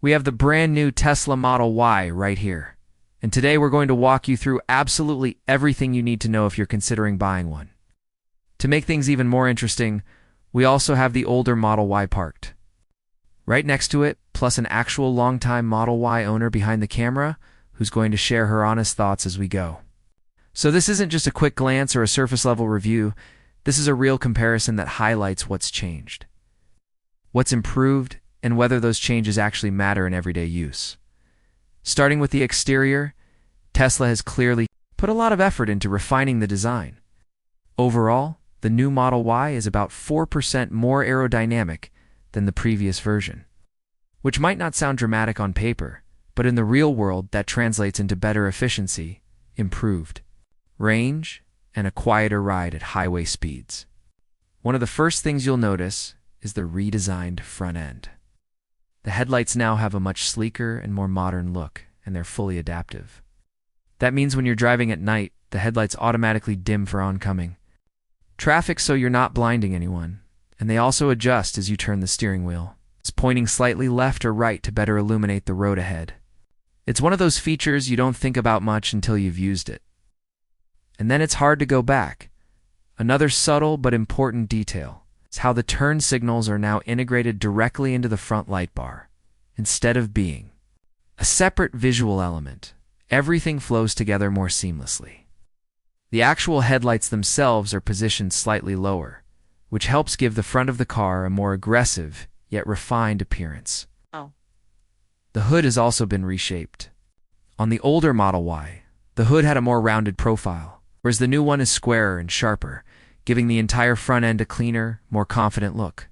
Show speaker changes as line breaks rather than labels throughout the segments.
We have the brand new Tesla Model Y right here. And today we're going to walk you through absolutely everything you need to know if you're considering buying one. To make things even more interesting, we also have the older Model Y parked right next to it, plus an actual longtime Model Y owner behind the camera who's going to share her honest thoughts as we go. So this isn't just a quick glance or a surface level review. This is a real comparison that highlights what's changed, what's improved, and whether those changes actually matter in everyday use. Starting with the exterior, Tesla has clearly put a lot of effort into refining the design. Overall, the new Model Y is about 4% more aerodynamic than the previous version, which might not sound dramatic on paper, but in the real world that translates into better efficiency, improved range, and a quieter ride at highway speeds. One of the first things you'll notice is the redesigned front end. The headlights now have a much sleeker and more modern look, and they're fully adaptive. That means when you're driving at night, the headlights automatically dim for oncoming traffic so you're not blinding anyone, and they also adjust as you turn the steering wheel. It's pointing slightly left or right to better illuminate the road ahead. It's one of those features you don't think about much until you've used it. And then it's hard to go back. Another subtle but important detail is how the turn signals are now integrated directly into the front light bar, instead of being a separate visual element. Everything flows together more seamlessly. The actual headlights themselves are positioned slightly lower, which helps give the front of the car a more aggressive yet refined appearance. The hood has also been reshaped. On the older Model Y, the hood had a more rounded profile, whereas the new one is squarer and sharper, giving the entire front end a cleaner, more confident look.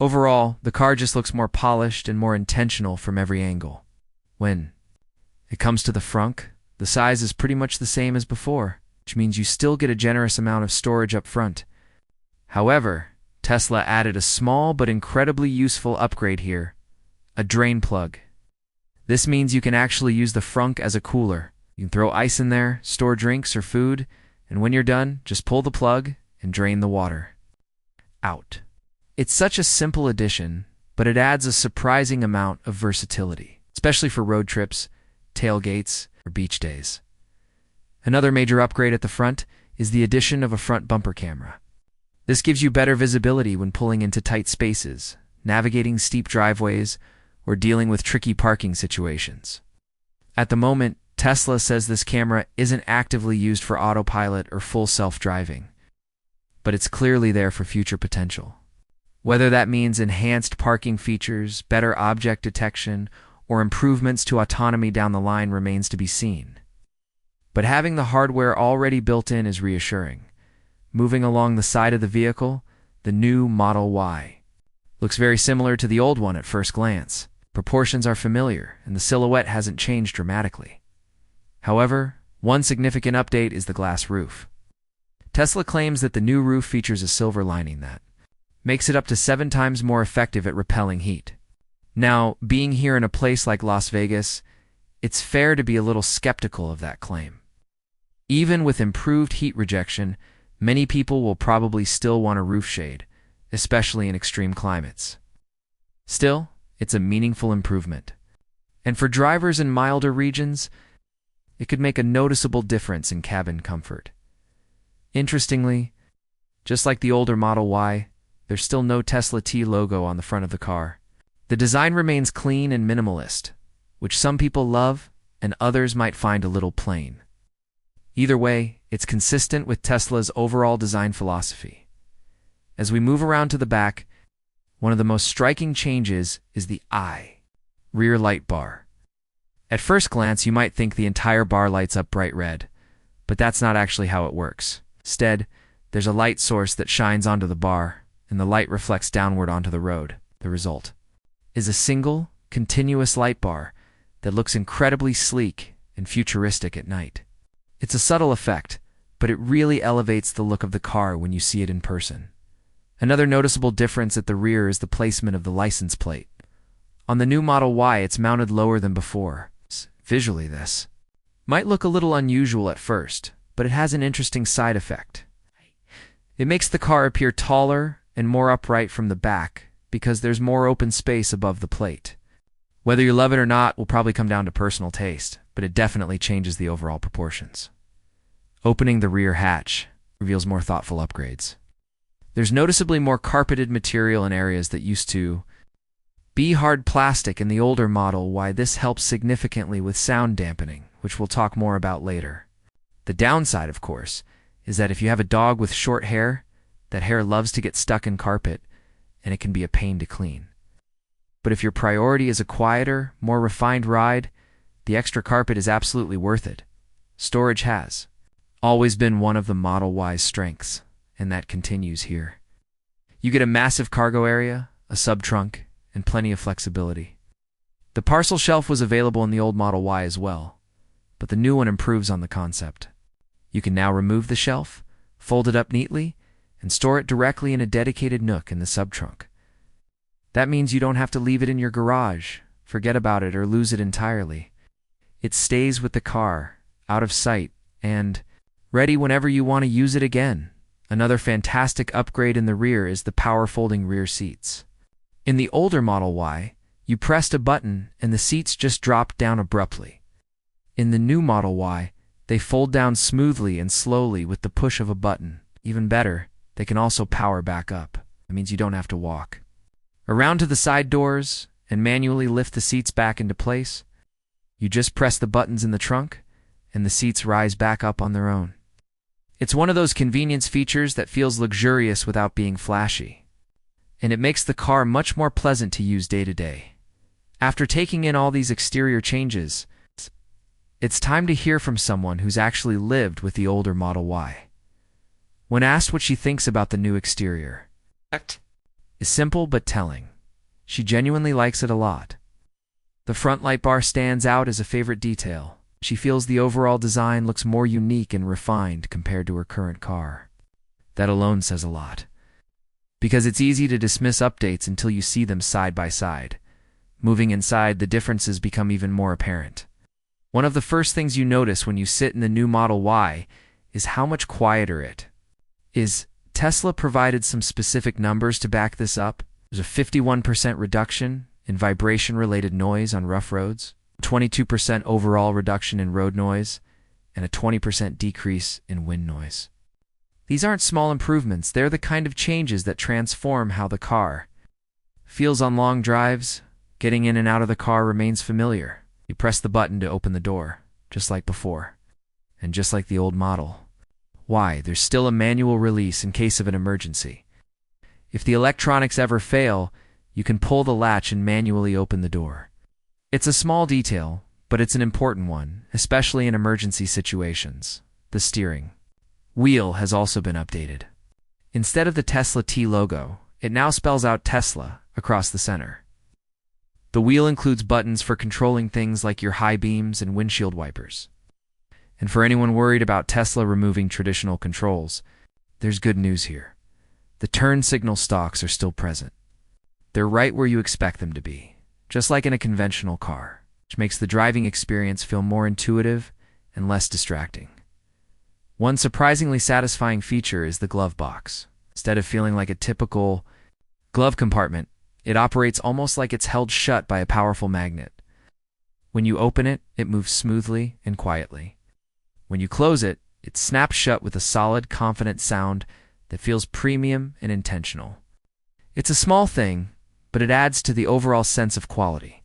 Overall, the car just looks more polished and more intentional from every angle. When it comes to the frunk, the size is pretty much the same as before, which means you still get a generous amount of storage up front. However, Tesla added a small but incredibly useful upgrade here: a drain plug. This means you can actually use the frunk as a cooler. You can throw ice in there, store drinks or food, and when you're done, just pull the plug and drain the water out. It's such a simple addition, but it adds a surprising amount of versatility, especially for road trips, tailgates, or beach days. Another major upgrade at the front is the addition of a front bumper camera. This gives you better visibility when pulling into tight spaces, navigating steep driveways, or dealing with tricky parking situations. At the moment, Tesla says this camera isn't actively used for autopilot or full self-driving, but it's clearly there for future potential. Whether that means enhanced parking features, better object detection, or improvements to autonomy down the line remains to be seen. But having the hardware already built in is reassuring. Moving along the side of the vehicle, the new Model Y looks very similar to the old one at first glance. Proportions are familiar, and the silhouette hasn't changed dramatically. However, one significant update is the glass roof. Tesla claims that the new roof features a silver lining that makes it up to 7 times more effective at repelling heat. Now, being here in a place like Las Vegas, it's fair to be a little skeptical of that claim. Even with improved heat rejection, many people will probably still want a roof shade, especially in extreme climates. Still, it's a meaningful improvement. And for drivers in milder regions, it could make a noticeable difference in cabin comfort. Interestingly, just like the older Model Y, there's still no Tesla T logo on the front of the car. The design remains clean and minimalist, which some people love and others might find a little plain. Either way, it's consistent with Tesla's overall design philosophy. As we move around to the back, one of the most striking changes is the rear light bar. At first glance, you might think the entire bar lights up bright red, but that's not actually how it works. Instead, there's a light source that shines onto the bar, and the light reflects downward onto the road. The result is a single, continuous light bar that looks incredibly sleek and futuristic at night. It's a subtle effect, but it really elevates the look of the car when you see it in person. Another noticeable difference at the rear is the placement of the license plate. On the new Model Y, it's mounted lower than before. Visually, this might look a little unusual at first, but it has an interesting side effect. It makes the car appear taller and more upright from the back because there's more open space above the plate. Whether you love it or not will probably come down to personal taste, but it definitely changes the overall proportions. Opening the rear hatch reveals more thoughtful upgrades. There's noticeably more carpeted material in areas that used to be hard plastic in the older model. Why this helps significantly with sound dampening, which we'll talk more about later. The downside, of course, is that if you have a dog with short hair, that hair loves to get stuck in carpet, and it can be a pain to clean. But if your priority is a quieter, more refined ride, the extra carpet is absolutely worth it. Storage has always been one of the Model Y's strengths, and that continues here. You get a massive cargo area, a sub-trunk, and plenty of flexibility. The parcel shelf was available in the old Model Y as well, but the new one improves on the concept. You can now remove the shelf, fold it up neatly, and store it directly in a dedicated nook in the sub-trunk. That means you don't have to leave it in your garage, forget about it, or lose it entirely. It stays with the car, out of sight, and ready whenever you want to use it again. Another fantastic upgrade in the rear is the power folding rear seats. In the older Model Y, you pressed a button and the seats just dropped down abruptly. In the new Model Y, they fold down smoothly and slowly with the push of a button. Even better, they can also power back up. That means you don't have to walk around to the side doors and manually lift the seats back into place. You just press the buttons in the trunk, and the seats rise back up on their own. It's one of those convenience features that feels luxurious without being flashy, and it makes the car much more pleasant to use day to day. After taking in all these exterior changes, it's time to hear from someone who's actually lived with the older Model Y. When asked what she thinks about the new exterior, is simple but telling. She genuinely likes it a lot. The front light bar stands out as a favorite detail. She feels the overall design looks more unique and refined compared to her current car. That alone says a lot, because it's easy to dismiss updates until you see them side by side. Moving inside, the differences become even more apparent. One of the first things you notice when you sit in the new Model Y is how much quieter it is. Tesla provided some specific numbers to back this up. There's a 51% reduction in vibration-related noise on rough roads, 22% overall reduction in road noise, and a 20% decrease in wind noise. These aren't small improvements. They're the kind of changes that transform how the car feels on long drives. Getting in and out of the car remains familiar. You press the button to open the door, just like before, and just like the old Model Y, there's still a manual release in case of an emergency. If the electronics ever fail, you can pull the latch and manually open the door. It's a small detail, but it's an important one, especially in emergency situations. The steering wheel has also been updated. Instead of the Tesla T logo, it now spells out Tesla across the center. The wheel includes buttons for controlling things like your high beams and windshield wipers. And for anyone worried about Tesla removing traditional controls, there's good news here. The turn signal stalks are still present. They're right where you expect them to be, just like in a conventional car, which makes the driving experience feel more intuitive and less distracting. One surprisingly satisfying feature is the glove box. Instead of feeling like a typical glove compartment, it operates almost like it's held shut by a powerful magnet. When you open it, it moves smoothly and quietly. When you close it, it snaps shut with a solid, confident sound that feels premium and intentional. It's a small thing, but it adds to the overall sense of quality.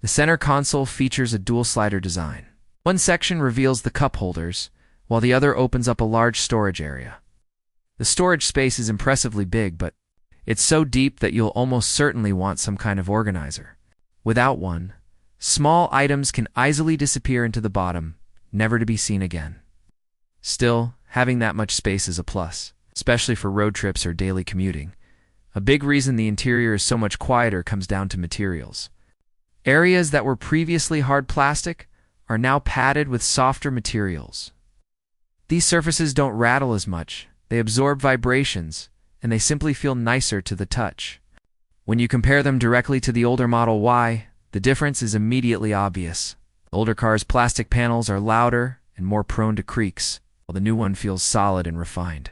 The center console features a dual slider design. One section reveals the cup holders, while the other opens up a large storage area. The storage space is impressively big, but it's so deep that you'll almost certainly want some kind of organizer. Without one, small items can easily disappear into the bottom, never to be seen again. Still, having that much space is a plus, especially for road trips or daily commuting. A big reason the interior is so much quieter comes down to materials. Areas that were previously hard plastic are now padded with softer materials. These surfaces don't rattle as much, they absorb vibrations, and they simply feel nicer to the touch. When you compare them directly to the older Model Y, the difference is immediately obvious. The older car's plastic panels are louder and more prone to creaks, while the new one feels solid and refined.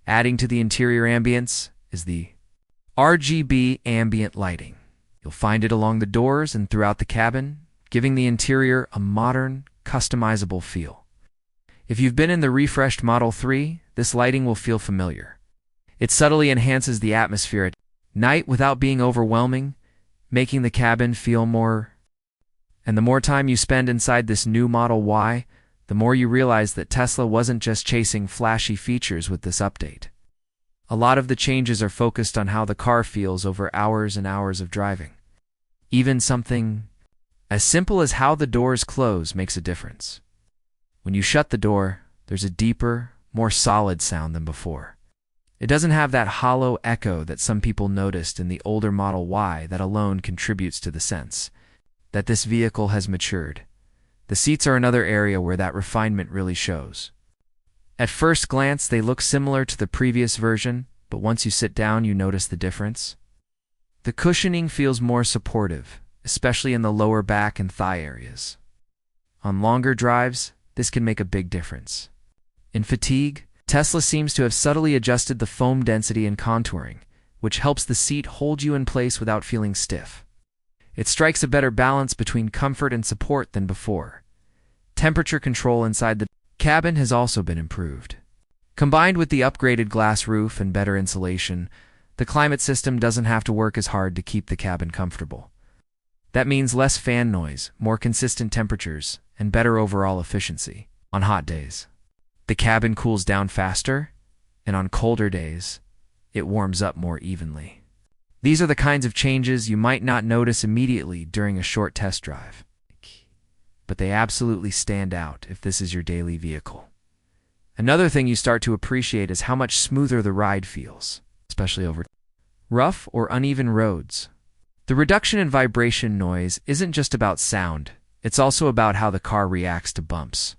Adding to the interior ambience is the RGB ambient lighting. You'll find it along the doors and throughout the cabin, giving the interior a modern, customizable feel. If you've been in the refreshed Model 3, this lighting will feel familiar. It subtly enhances the atmosphere at night without being overwhelming, making the cabin feel more. And the more time you spend inside this new Model Y, the more you realize that Tesla wasn't just chasing flashy features with this update. A lot of the changes are focused on how the car feels over hours and hours of driving. Even something as simple as how the doors close makes a difference. When you shut the door, there's a deeper, more solid sound than before. It doesn't have that hollow echo that some people noticed in the older Model Y that alone contributes to the sense that this vehicle has matured. The seats are another area where that refinement really shows. At first glance, they look similar to the previous version, but once you sit down, you notice the difference. The cushioning feels more supportive, especially in the lower back and thigh areas. On longer drives, this can make a big difference. In fatigue, Tesla seems to have subtly adjusted the foam density and contouring, which helps the seat hold you in place without feeling stiff. It strikes a better balance between comfort and support than before. Temperature control inside the cabin has also been improved. Combined with the upgraded glass roof and better insulation, the climate system doesn't have to work as hard to keep the cabin comfortable. That means less fan noise, more consistent temperatures, and better overall efficiency on hot days. The cabin cools down faster, and on colder days, it warms up more evenly. These are the kinds of changes you might not notice immediately during a short test drive, but they absolutely stand out if this is your daily vehicle. Another thing you start to appreciate is how much smoother the ride feels, especially over rough or uneven roads. The reduction in vibration noise isn't just about sound, it's also about how the car reacts to bumps.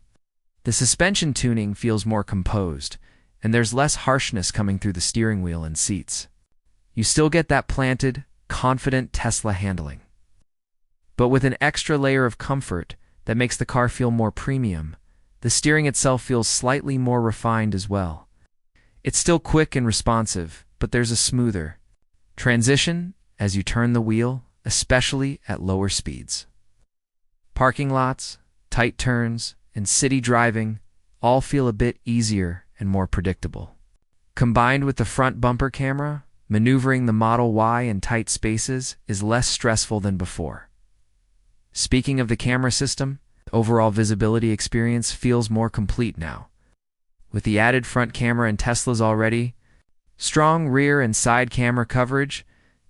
The suspension tuning feels more composed, and there's less harshness coming through the steering wheel and seats. You still get that planted, confident Tesla handling, but with an extra layer of comfort that makes the car feel more premium. The steering itself feels slightly more refined as well. It's still quick and responsive, but there's a smoother transition as you turn the wheel, especially at lower speeds. Parking lots, tight turns, and city driving all feel a bit easier and more predictable. Combined with the front bumper camera, maneuvering the Model Y in tight spaces is less stressful than before. Speaking of the camera system, the overall visibility experience feels more complete now. With the added front camera in Tesla's already strong rear and side camera coverage,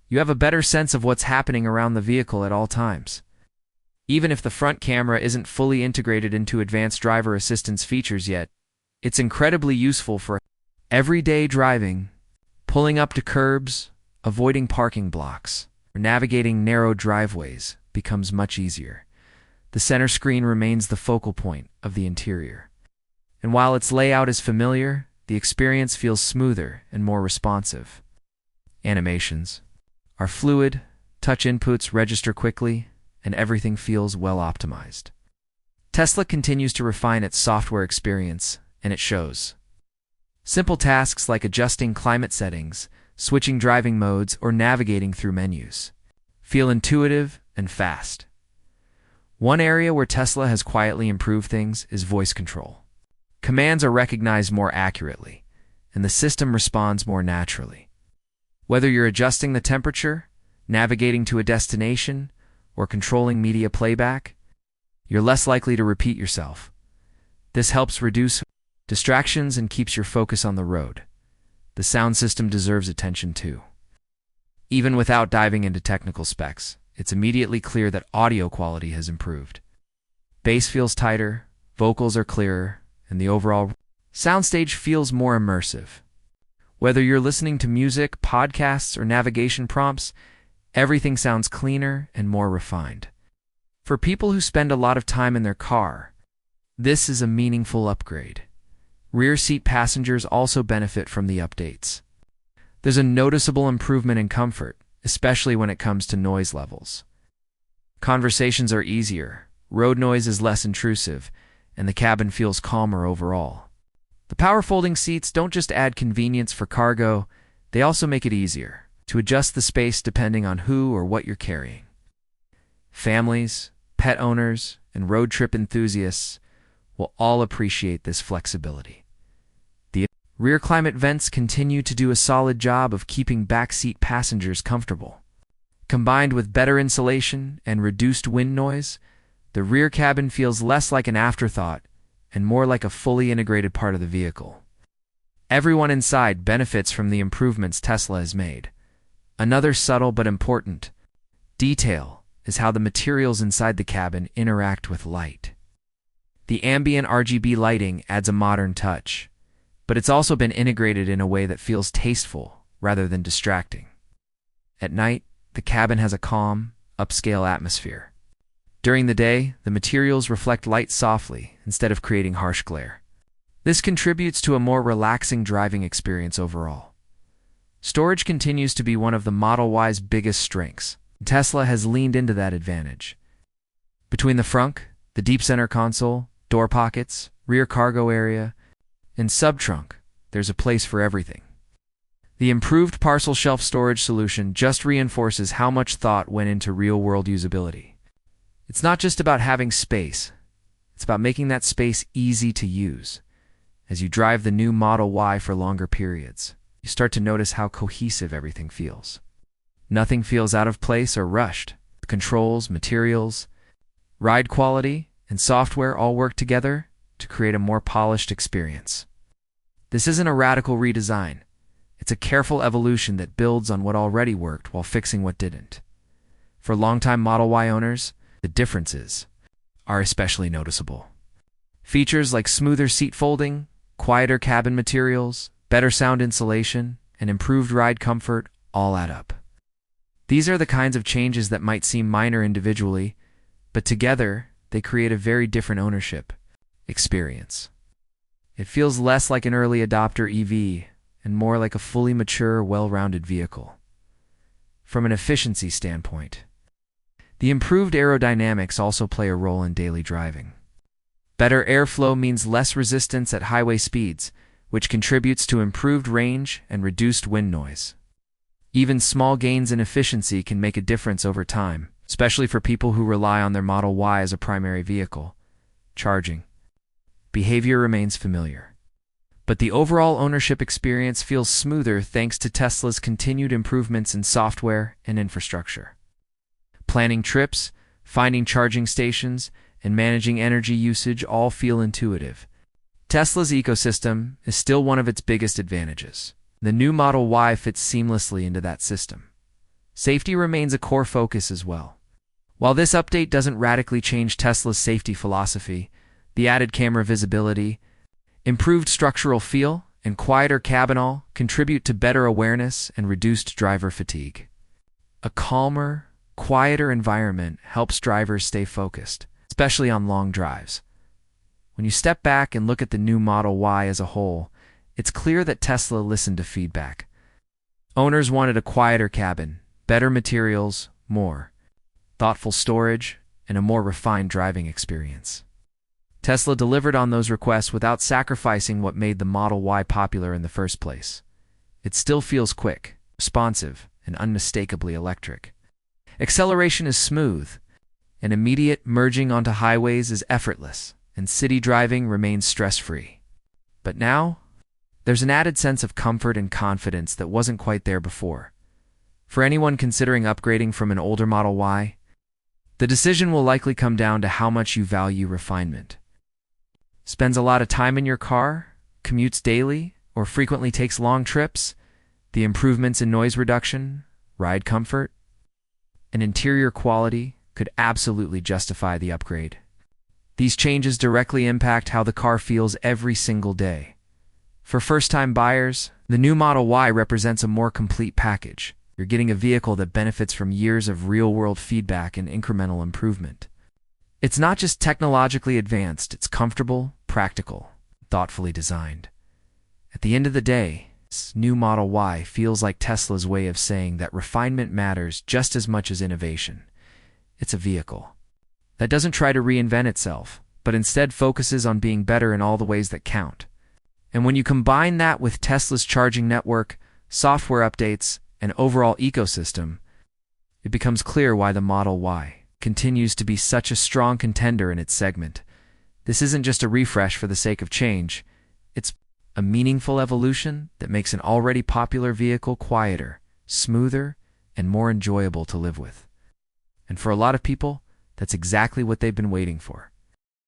you have a better sense of what's happening around the vehicle at all times. Even if the front camera isn't fully integrated into advanced driver assistance features yet, it's incredibly useful for everyday driving, pulling up to curbs, avoiding parking blocks, or navigating narrow driveways becomes much easier. The center screen remains the focal point of the interior. And while its layout is familiar, the experience feels smoother and more responsive. Animations are fluid, touch inputs register quickly, and everything feels well optimized. Tesla continues to refine its software experience, and it shows. Simple tasks like adjusting climate settings, switching driving modes, or navigating through menus feel intuitive and fast. One area where Tesla has quietly improved things is voice control. Commands are recognized more accurately, and the system responds more naturally. Whether you're adjusting the temperature, navigating to a destination, or controlling media playback, you're less likely to repeat yourself. This helps reduce distractions and keeps your focus on the road. The sound system deserves attention too. Even without diving into technical specs, it's immediately clear that audio quality has improved. Bass feels tighter, vocals are clearer, and the overall soundstage feels more immersive. Whether you're listening to music, podcasts, or navigation prompts, everything sounds cleaner and more refined. For people who spend a lot of time in their car, this is a meaningful upgrade. Rear seat passengers also benefit from the updates. There's a noticeable improvement in comfort, especially when it comes to noise levels. Conversations are easier, road noise is less intrusive, and the cabin feels calmer overall. The power folding seats don't just add convenience for cargo, they also make it easier. to adjust the space depending on who or what you're carrying. Families, pet owners, and road trip enthusiasts will all appreciate this flexibility. The rear climate vents continue to do a solid job of keeping backseat passengers comfortable. Combined with better insulation and reduced wind noise, the rear cabin feels less like an afterthought and more like a fully integrated part of the vehicle. Everyone inside benefits from the improvements Tesla has made. Another subtle but important detail is how the materials inside the cabin interact with light. The ambient RGB lighting adds a modern touch, but it's also been integrated in a way that feels tasteful rather than distracting. At night, the cabin has a calm, upscale atmosphere. During the day, the materials reflect light softly instead of creating harsh glare. This contributes to a more relaxing driving experience overall. Storage continues to be one of the Model Y's biggest strengths. Tesla has leaned into that advantage. Between the frunk, the deep center console, door pockets, rear cargo area, and sub-trunk, there's a place for everything. The improved parcel shelf storage solution just reinforces how much thought went into real-world usability. It's not just about having space, it's about making that space easy to use. As you drive the new Model Y for longer periods, you start to notice how cohesive everything feels. Nothing feels out of place or rushed. The controls, materials, ride quality, and software all work together to create a more polished experience. This isn't a radical redesign. It's a careful evolution that builds on what already worked while fixing what didn't. For longtime Model Y owners, the differences are especially noticeable. Features like smoother seat folding, quieter cabin materials, better sound insulation, and improved ride comfort all add up. These are the kinds of changes that might seem minor individually, but together they create a very different ownership experience. It feels less like an early adopter EV and more like a fully mature, well-rounded vehicle. From an efficiency standpoint, the improved aerodynamics also play a role in daily driving. Better airflow means less resistance at highway speeds, which contributes to improved range and reduced wind noise. Even small gains in efficiency can make a difference over time, especially for people who rely on their Model Y as a primary vehicle. Charging behavior remains familiar, but the overall ownership experience feels smoother thanks to Tesla's continued improvements in software and infrastructure. Planning trips, finding charging stations, and managing energy usage all feel intuitive. Tesla's ecosystem is still one of its biggest advantages. The new Model Y fits seamlessly into that system. Safety remains a core focus as well. While this update doesn't radically change Tesla's safety philosophy, the added camera visibility, improved structural feel, and quieter cabin all contribute to better awareness and reduced driver fatigue. A calmer, quieter environment helps drivers stay focused, especially on long drives. When you step back and look at the new Model Y as a whole, it's clear that Tesla listened to feedback. Owners wanted a quieter cabin, better materials, more thoughtful storage, and a more refined driving experience. Tesla delivered on those requests without sacrificing what made the Model Y popular in the first place. It still feels quick, responsive, and unmistakably electric. Acceleration is smooth, and immediate merging onto highways is effortless, and city driving remains stress-free. But now, there's an added sense of comfort and confidence that wasn't quite there before. For anyone considering upgrading from an older Model Y, the decision will likely come down to how much you value refinement. Spends a lot of time in your car, commutes daily, or frequently takes long trips? The improvements in noise reduction, ride comfort, and interior quality could absolutely justify the upgrade. These changes directly impact how the car feels every single day. For first-time buyers, the new Model Y represents a more complete package. You're getting a vehicle that benefits from years of real-world feedback and incremental improvement. It's not just technologically advanced, it's comfortable, practical, thoughtfully designed. At the end of the day, this new Model Y feels like Tesla's way of saying that refinement matters just as much as innovation. It's a vehicle that doesn't try to reinvent itself, but instead focuses on being better in all the ways that count. And when you combine that with Tesla's charging network, software updates, and overall ecosystem, it becomes clear why the Model Y continues to be such a strong contender in its segment. This isn't just a refresh for the sake of change. It's a meaningful evolution that makes an already popular vehicle quieter, smoother, and more enjoyable to live with. And for a lot of people, that's exactly what they've been waiting for.